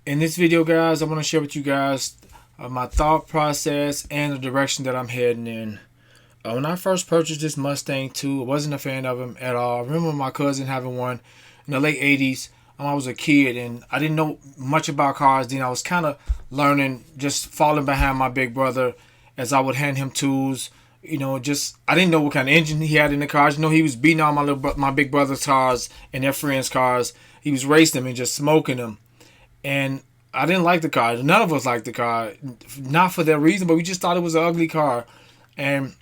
In this video, guys, I want to share with you guys my thought process and the direction that I'm heading in. When I first purchased this Mustang 2, I wasn't a fan of him at all. I remember my cousin having one in the late 80s. I was a kid and I didn't know much about cars then. I was kind of learning, just falling behind my big brother as I would hand him tools. Just I didn't know what kind of engine he had in the cars. He was beating on my big brother's cars and their friends' cars. He was racing them and just smoking them. And I didn't like the car. None of us liked the car, not for that reason, but we just thought it was an ugly car. And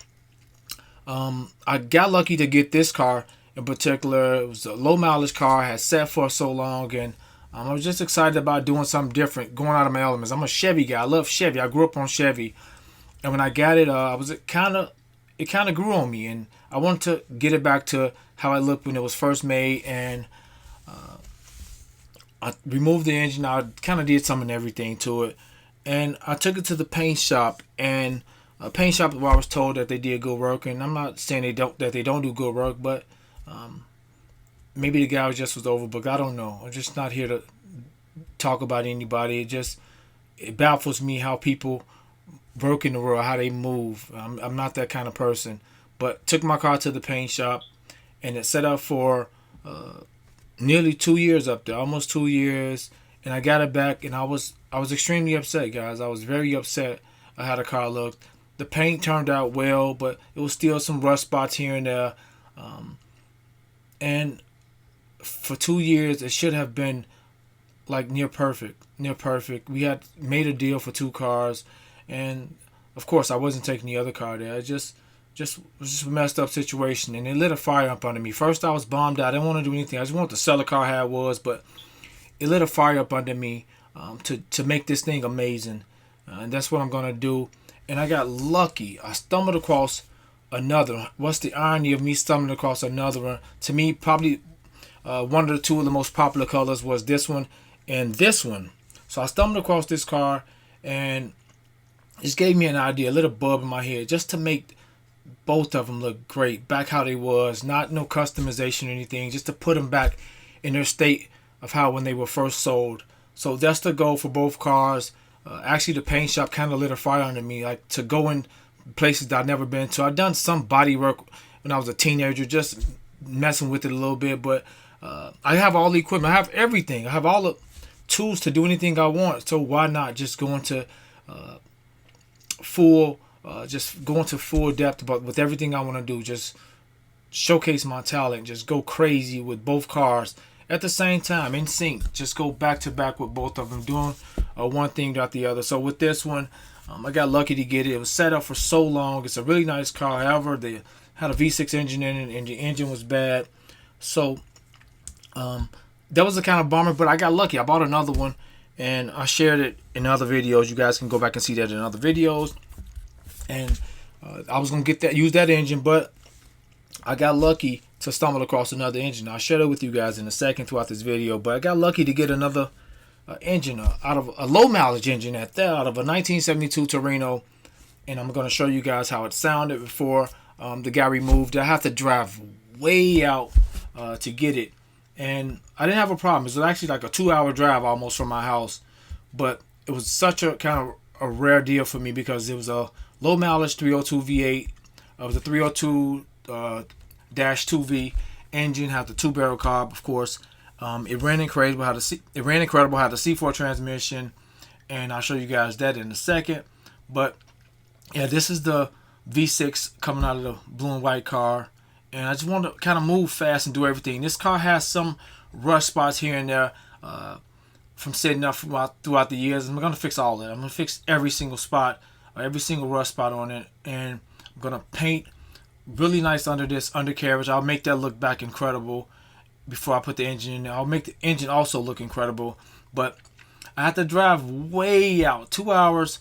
I got lucky to get this car in particular. It was a low mileage car. I had sat for so long, and I was just excited about doing something different, going out of my elements. I'm a Chevy guy. I love Chevy. I grew up on Chevy, and when I got it, it kind of grew on me, and I wanted to get it back to how it looked when it was first made. And I removed the engine. I kind of did some and everything to it, and I took it to the paint shop. And a paint shop where I was told that they did good work. And I'm not saying they don't do good work, but maybe the guy was overbooked. I don't know. I'm just not here to talk about anybody. It baffles me how people work in the world, how they move. I'm not that kind of person. But took my car to the paint shop, and it set up for nearly 2 years up there, almost 2 years, and I got it back, and I was extremely upset, guys. I was very upset at how the car looked. The paint turned out well, but it was still some rust spots here and there. And for 2 years, it should have been like near perfect, near perfect. We had made a deal for two cars, and of course, I wasn't taking the other car there. It just was just a messed up situation, and it lit a fire up under me. First, I was bummed out. I didn't want to do anything. I just wanted to sell the car how it was, but it lit a fire up under me to make this thing amazing, and that's what I'm gonna do. And I got lucky. I stumbled across another one. What's the irony of me stumbling across another one? To me, probably one of the two of the most popular colors was this one and this one. So I stumbled across this car, and it just gave me an idea, a little bulb in my head, just to make both of them look great, back how they was, not no customization or anything, just to put them back in their state of how when they were first sold. So that's the goal for both cars. Actually, the paint shop kind of lit a fire under me, like to go in places that I've never been to. I've done some body work when I was a teenager, just messing with it a little bit, but I have all the equipment. I have everything. I have all the tools to do anything I want. So why not just go into full, just go into full depth but with everything I want to do. Just showcase my talent. Just go crazy with both cars at the same time, in sync. Just go back to back with both of them, doing one thing without the other. So with this one, I got lucky to get it. It was set up for so long. It's a really nice car. However, they had a V6 engine in it, and the engine was bad. So that was a kind of bummer, but I got lucky. I bought another one, and I shared it in other videos. You guys can go back and see that in other videos. And I was gonna use that engine, but I got lucky to stumble across another engine. I'll share it with you guys in a second throughout this video. But I got lucky to get another engine out of a low mileage engine at that, out of a 1972 Torino, and I'm gonna show you guys how it sounded before the guy removed it. I had to drive way out to get it, and I didn't have a problem. It was actually like a 2-hour drive almost from my house, but it was such a kind of a rare deal for me because it was a low mileage 302 V8. It was a 302 dash 2V engine, had the 2-barrel carb, of course. It ran incredible. Had the C4 transmission, and I'll show you guys that in a second. But yeah, this is the V6 coming out of the blue and white car, and I just want to kind of move fast and do everything. This car has some rust spots here and there from setting up throughout the years. I'm gonna fix all that. I'm gonna fix every single spot, every single rust spot on it, and I'm gonna paint really nice under this undercarriage. I'll make that look back incredible before I put the engine in there. I'll make the engine also look incredible, but I had to drive way out, 2 hours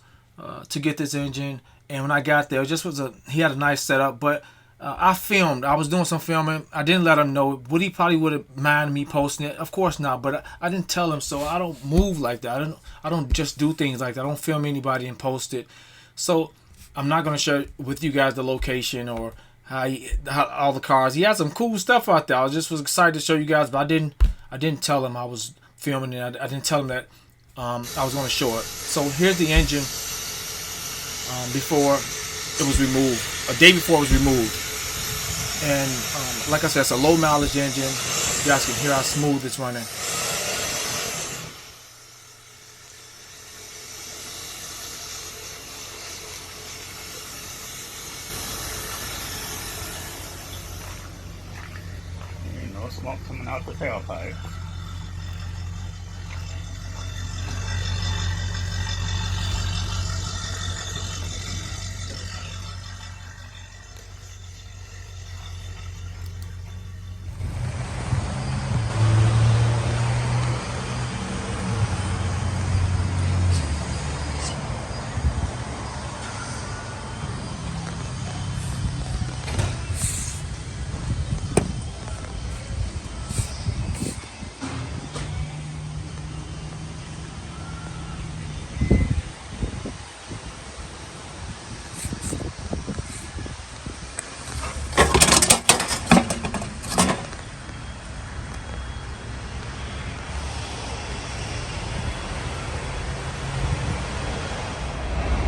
to get this engine. And when I got there, he had a nice setup, but I filmed. I was doing some filming. I didn't let him know. He probably would have minded me posting it? Of course not, but I didn't tell him, so I don't move like that. I don't just do things like that. I don't film anybody and post it. So I'm not going to share with you guys the location or how all the cars. He had some cool stuff out there. I was excited to show you guys, but I didn't tell him I was filming it. I didn't tell him that I was going to show it. So here's the engine before it was removed, a day before it was removed. And like I said, it's a low mileage engine. You guys can hear how smooth it's running. No smoke coming out the tailpipe.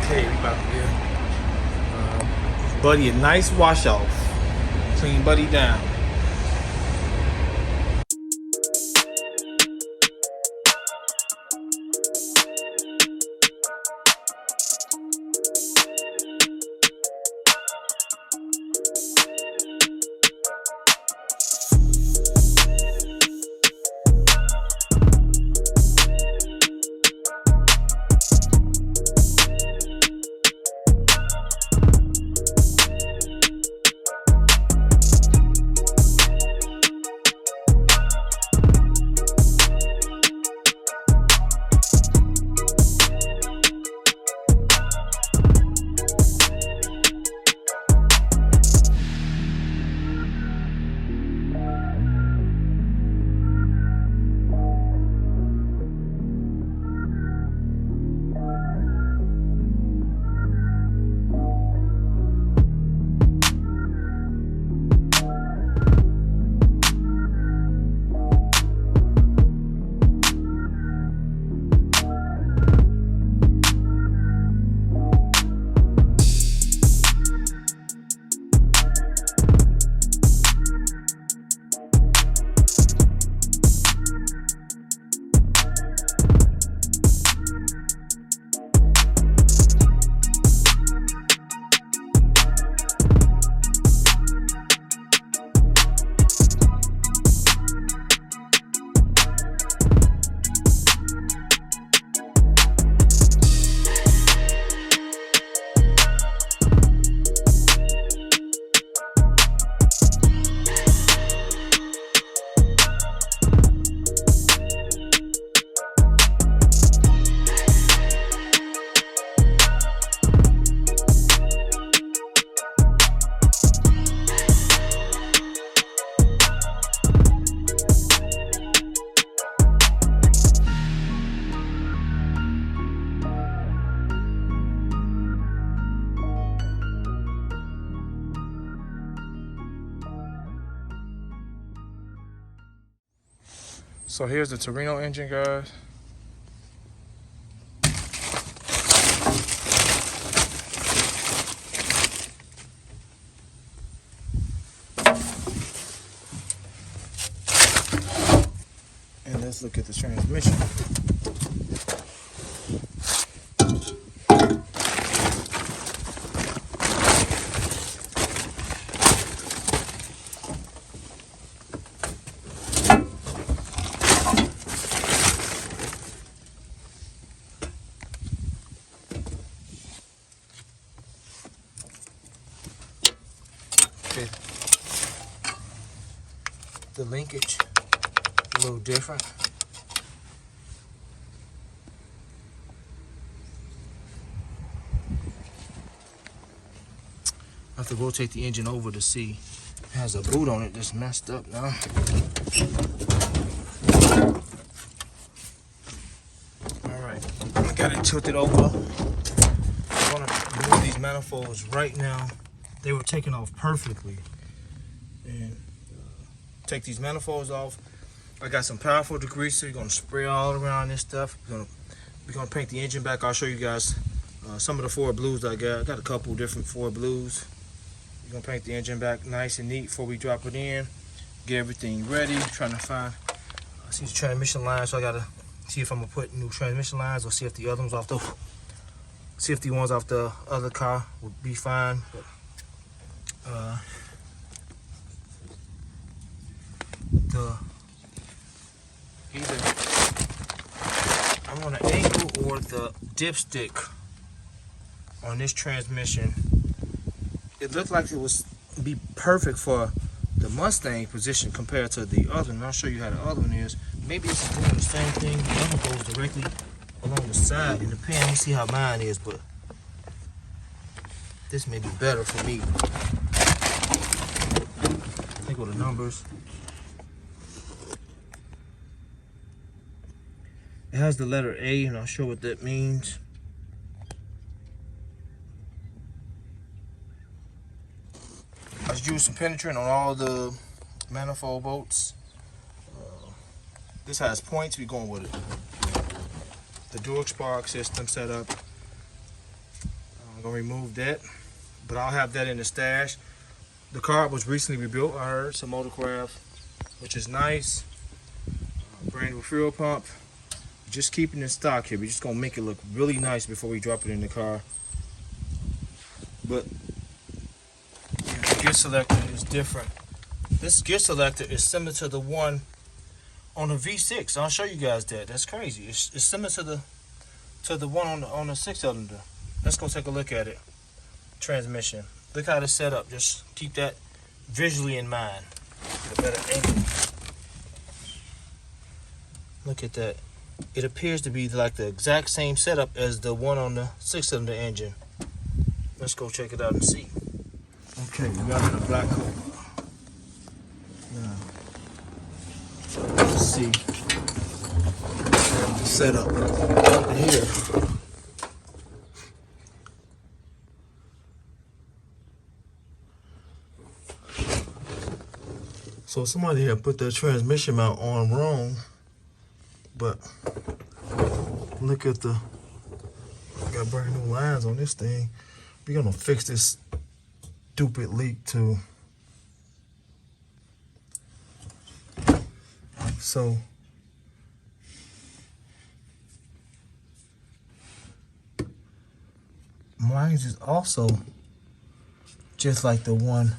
Okay, we about to get Buddy a nice wash off. Clean Buddy down. So here's the Torino engine, guys. And let's look at the transmission. Okay. The linkage a little different. I have to rotate the engine over to see. It has a boot on it that's messed up now. Alright, I got it tilted over. I'm gonna remove these manifolds right now. They were taken off perfectly. And take these manifolds off. I got some powerful degreaser. We're gonna spray all around this stuff. We're gonna paint the engine back. I'll show you guys some of the Ford Blues I got. I got a couple different Ford Blues. We're gonna paint the engine back nice and neat before we drop it in. Get everything ready. Trying to find. I see the transmission lines, so I gotta see if I'm gonna put new transmission lines or see if the other ones off the. See if the ones off the other car would be fine. But, either I'm on an angle or the dipstick on this transmission. It looked like it was be perfect for the Mustang position compared to the other one. I'll show you how the other one is. Maybe it's doing the same thing. The other one goes directly along the side in the pan. Let me see how mine is, but this may be better for me. Think of the numbers. It has the letter A, and I'll show what that means. I just used some penetrant on all the manifold bolts. This has points. We're going with it. The dual spark system set up. I'm gonna remove that, but I'll have that in the stash. The car was recently rebuilt. I heard some motorcraft, which is nice. Brand new fuel pump. Just keeping it in stock here. We're just gonna make it look really nice before we drop it in the car. But the gear selector is different. This gear selector is similar to the one on the V6. I'll show you guys that. That's crazy. It's similar to the one on the 6-cylinder. Let's go take a look at it. Transmission. Look how it's set up. Just keep that visually in mind. Get a better angle. Look at that. It appears to be like the exact same setup as the one on the 6-cylinder engine. Let's go check it out and see. Okay, we got it in a black coat. Now, let's see. The setup up here. So somebody here put the transmission mount on wrong. But look at the, got brand new lines on this thing. We're gonna fix this stupid leak too. So mine is also just like the one.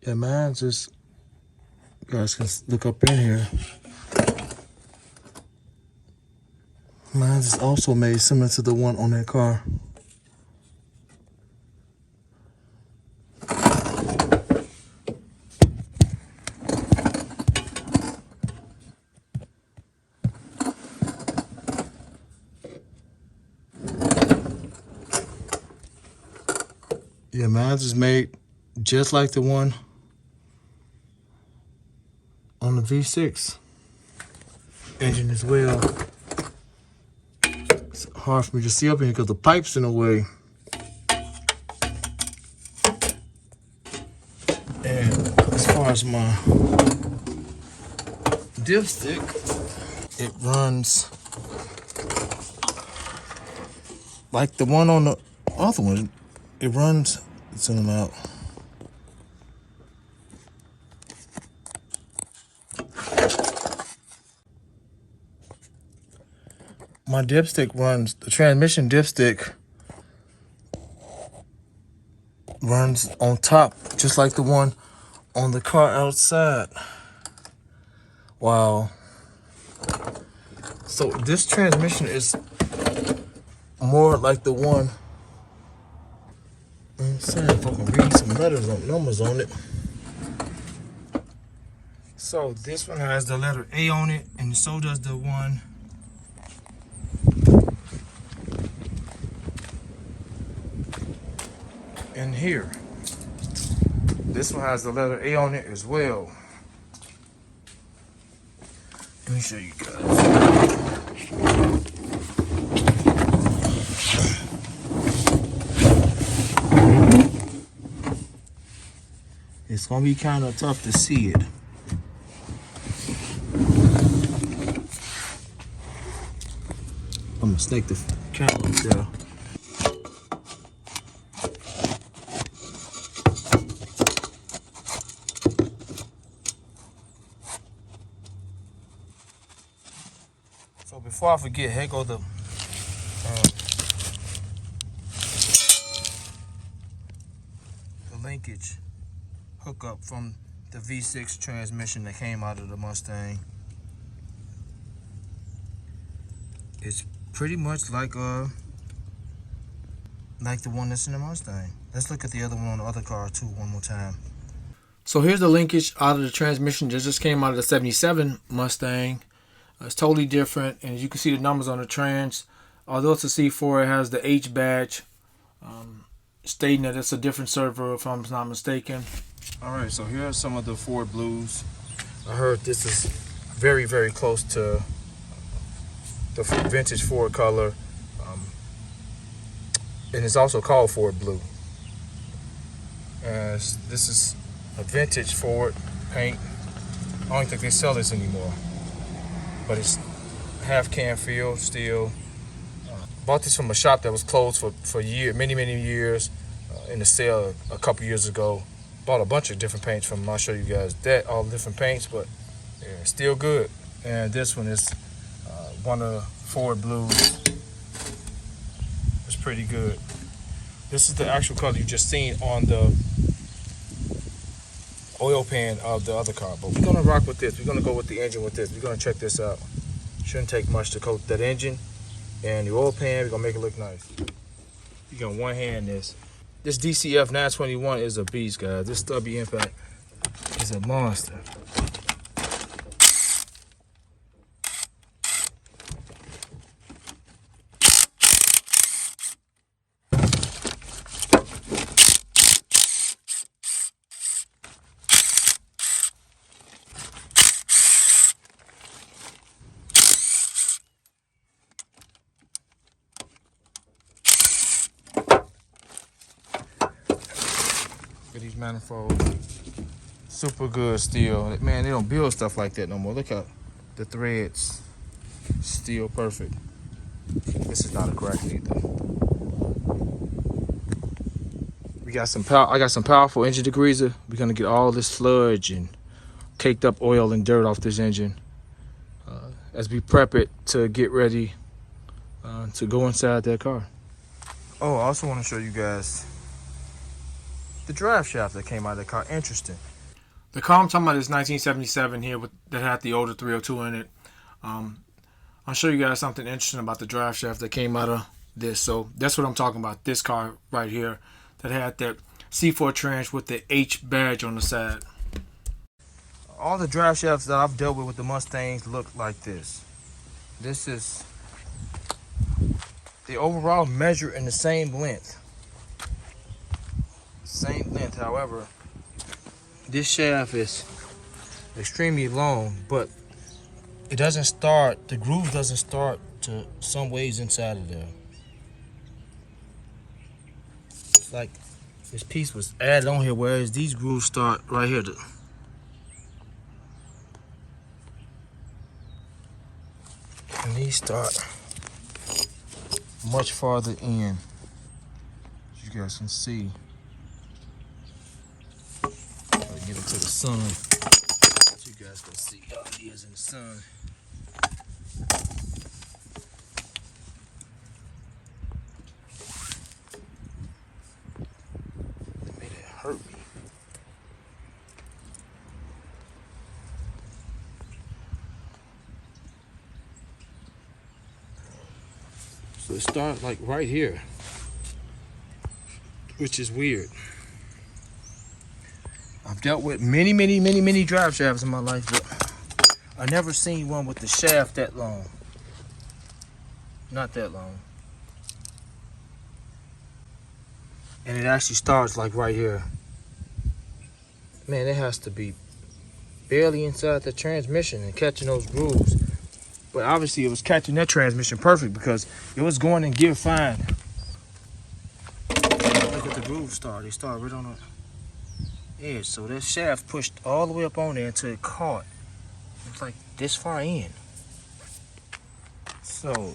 Yeah, mine's just, you guys can look up in here. Mine's is also made similar to the one on that car. Yeah, mine's is made just like the one on the V6 engine as well. It's hard for me to see up in here because the pipe's in the way. And as far as my dipstick, it runs like the one on the other one. It runs, let's zoom out. My dipstick runs, the transmission dipstick runs on top, just like the one on the car outside. Wow. So this transmission is more like the one. I'm saying, if I can read some numbers on it. So this one has the letter A on it, and so does the one in here. This one has the letter A on it as well. Let me show you guys. It's gonna be kind of tough to see it. I'm gonna snake the camera up there. So before I forget, here go the linkage hookup from the V6 transmission that came out of the Mustang. It's pretty much like the one that's in the Mustang. Let's look at the other one on the other car too one more time. So here's the linkage out of the transmission that just came out of the 77 Mustang. It's totally different, and you can see the numbers on the trans. Although it's a C4, it has the H badge, stating that it's a different server if I'm not mistaken. Alright, so here are some of the Ford Blues. I heard this is very, very close to the vintage Ford color, and it's also called Ford Blue. This is a vintage Ford paint. I don't think they sell this anymore, but it's half can feel steel. Bought this from a shop that was closed for many years in the sale a couple years ago. Bought a bunch of different paints from them. I'll show you guys all the different paints, but yeah, still good. And this one is one of the Ford Blues. It's pretty good. This is the actual color you just seen on the oil pan of the other car. But we're gonna rock with this. We're gonna go with the engine with this. We're gonna check this out. Shouldn't take much to coat that engine and the oil pan. We're gonna make it look nice. You can one hand this. This DCF 921 is a beast, guys. This stubby impact is a monster. These manifolds, super good steel. Man, they don't build stuff like that no more. Look at the threads, steel perfect. This is not a crack either. We got some power. I got some powerful engine degreaser. We're gonna get all this sludge and caked up oil and dirt off this engine as we prep it to get ready to go inside that car. Oh, I also want to show you guys the drive shaft that came out of the car. Interesting. The car I'm talking about is 1977 here that had the older 302 in it. I'll show you guys something interesting about the drive shaft that came out of this. So that's what I'm talking about. This car right here that had that C4 trans with the H badge on the side. All the drive shafts that I've dealt with the Mustangs look like this. This is the overall measure in the same length. However, this shaft is extremely long, but it doesn't start, the groove doesn't start to some ways inside of there. It's like this piece was added on here, whereas these grooves start right here. And these start much farther in, as you guys can see. Get it to the sun, so you guys can see how it is in the sun. It made it hurt me. So it started like right here, which is weird. I've dealt with many drive shafts in my life, but I never seen one with the shaft that long. Not that long. And it actually starts like right here. Man, it has to be barely inside the transmission and catching those grooves. But obviously it was catching that transmission perfect because it was going in gear fine. Look at the grooves start. They start right on edge. So this shaft pushed all the way up on there until it caught. It's like this far in. So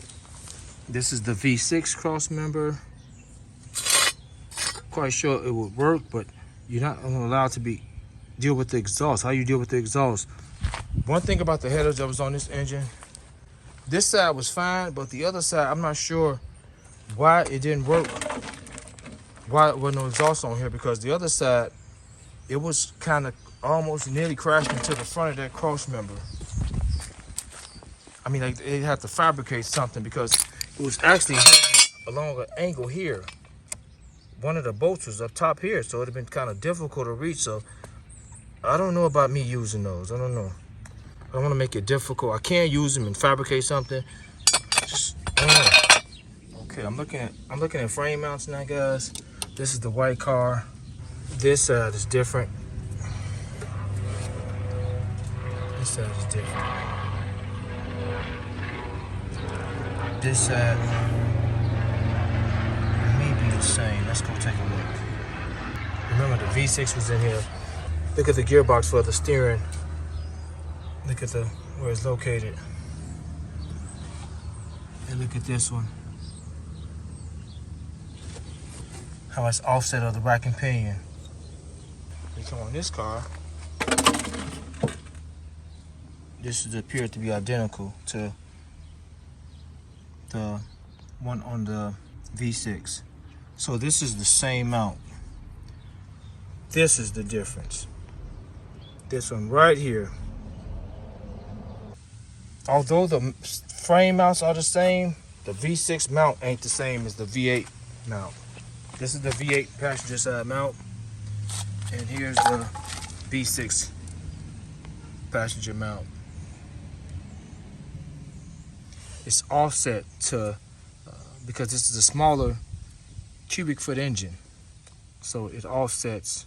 this is the V6 cross member. Quite sure it would work, but you're not allowed to deal with the exhaust. How you deal with the exhaust? One thing about the headers that was on this engine, this side was fine, but the other side, I'm not sure why it didn't work. Why there was no exhaust on here, because the other side, it was kind of almost nearly crashed into the front of that cross member. I mean, like, they had to fabricate something because it was actually along an angle here. One of the bolts was up top here, so it would have been kind of difficult to reach. So I don't know about me using those. I don't know. I don't want to make it difficult. I can use them and fabricate something. Just, I don't know. Okay, I'm looking at frame mounts now, guys. This is the white car. This side is different. This side is different. This side may be the same. Let's go take a look. Remember, the V6 was in here. Look at the gearbox for the steering. Look at where it's located. And look at this one. How it's offset of the rack and pinion. You come on this car. This would appear to be identical to the one on the V6. So this is the same mount. This is the difference. This one right here. Although the frame mounts are the same, the V6 mount ain't the same as the V8 mount. This is the V8 passenger side mount, and here's the V6 passenger mount. It's offset to, because this is a smaller cubic foot engine, so it offsets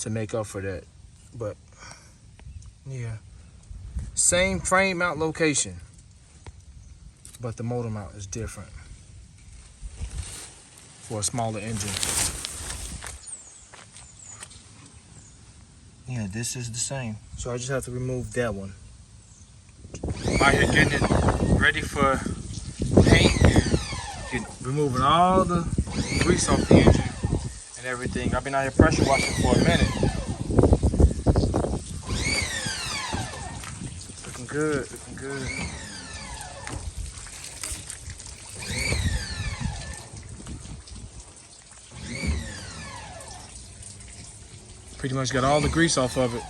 to make up for that. But yeah, same frame mount location, but the motor mount is different for a smaller engine. Yeah, this is the same. So I just have to remove that one. I'm out here getting it ready for paint. Removing all the grease off the engine and everything. I've been out here pressure washing for a minute. Looking good, looking good. Pretty much got all the grease off of it.